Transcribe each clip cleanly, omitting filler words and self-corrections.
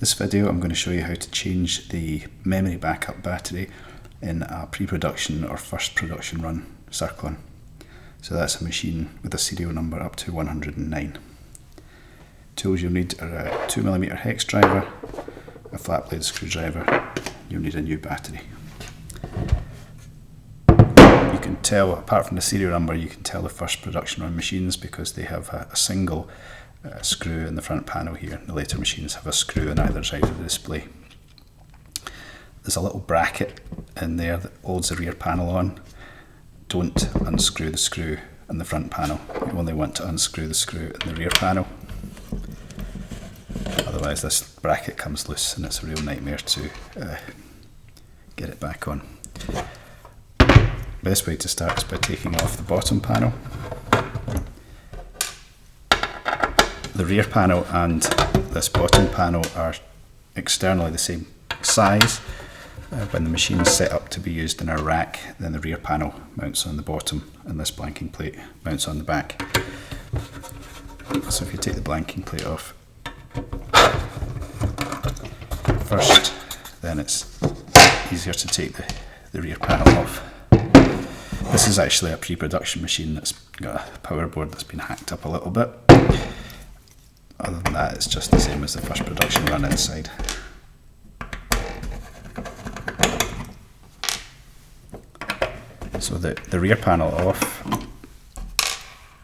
This video I'm going to show you how to change the memory backup battery in a pre-production or first production run Cirklon. So that's a machine with a serial number up to 109. Tools you'll need are a 2mm hex driver, a flat blade screwdriver. You'll need a new battery. You can tell, apart from the serial number, you can tell the first production run machines because they have a single screw in the front panel here. The later machines have a screw on either side of the display. There's a little bracket in there that holds the rear panel on. Don't unscrew the screw in the front panel. You only want to unscrew the screw in the rear panel. Otherwise this bracket comes loose and it's a real nightmare to get it back on. Best way to start is by taking off the bottom panel. The rear panel and this bottom panel are externally the same size. When the machine is set up to be used in a rack, then the rear panel mounts on the bottom and this blanking plate mounts on the back. So if you take the blanking plate off first, then it's easier to take the rear panel off. This is actually a pre-production machine that's got a power board that's been hacked up a little bit. Other than that, it's just the same as the first production run inside. So the rear panel off,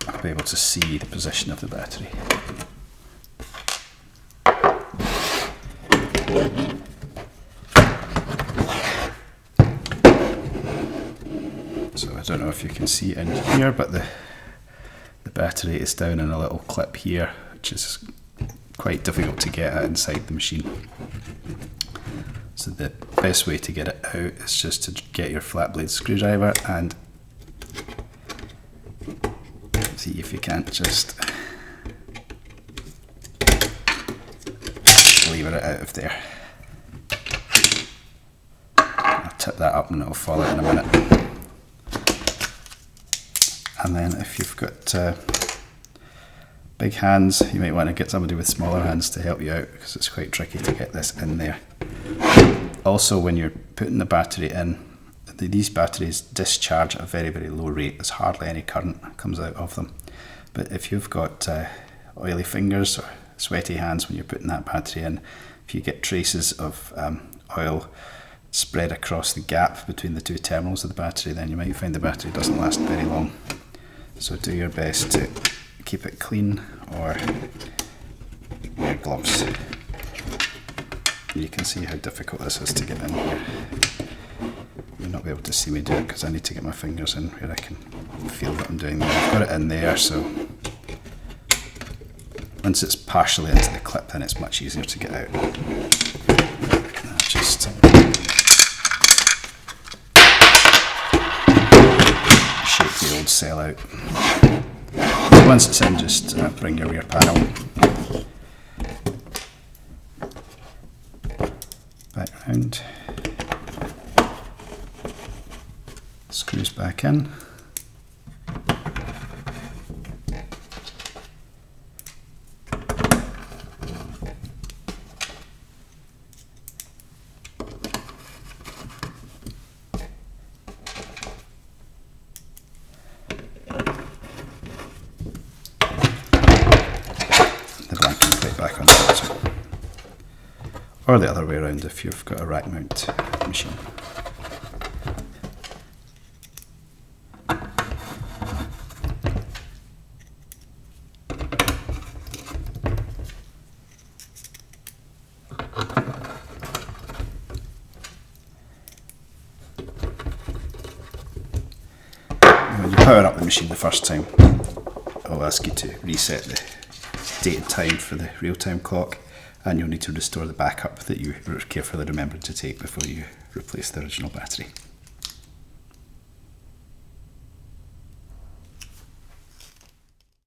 I'll be able to see the position of the battery. So I don't know if you can see in here, but the battery is down in a little clip here, which is quite difficult to get at inside the machine. So the best way to get it out is just to get your flat blade screwdriver and see if you can't just lever it out of there. I'll tip that up and it'll fall out in a minute. And then if you've got big hands, you might want to get somebody with smaller hands to help you out because it's quite tricky to get this in there. Also, when you're putting the battery in, these batteries discharge at a very, very low rate. There's hardly any current that comes out of them. But if you've got oily fingers or sweaty hands when you're putting that battery in, if you get traces of oil spread across the gap between the two terminals of the battery, then you might find the battery doesn't last very long. So do your best to keep it clean or wear gloves. You can see how difficult this is to get in here. You'll not be able to see me do it because I need to get my fingers in where I can feel what I'm doing there. I've got it in there, so once it's partially into the clip, then it's much easier to get out. I'll just shake the old cell out. Once it's in, just bring your rear panel back round, screws back in, the blanking plate back on the bottom. Or the other way around if you've got a rack mount machine. When you power up the machine the first time, I'll ask you to reset the date and time for the real-time clock, and you'll need to restore the backup that you carefully remembered to take before you replace the original battery.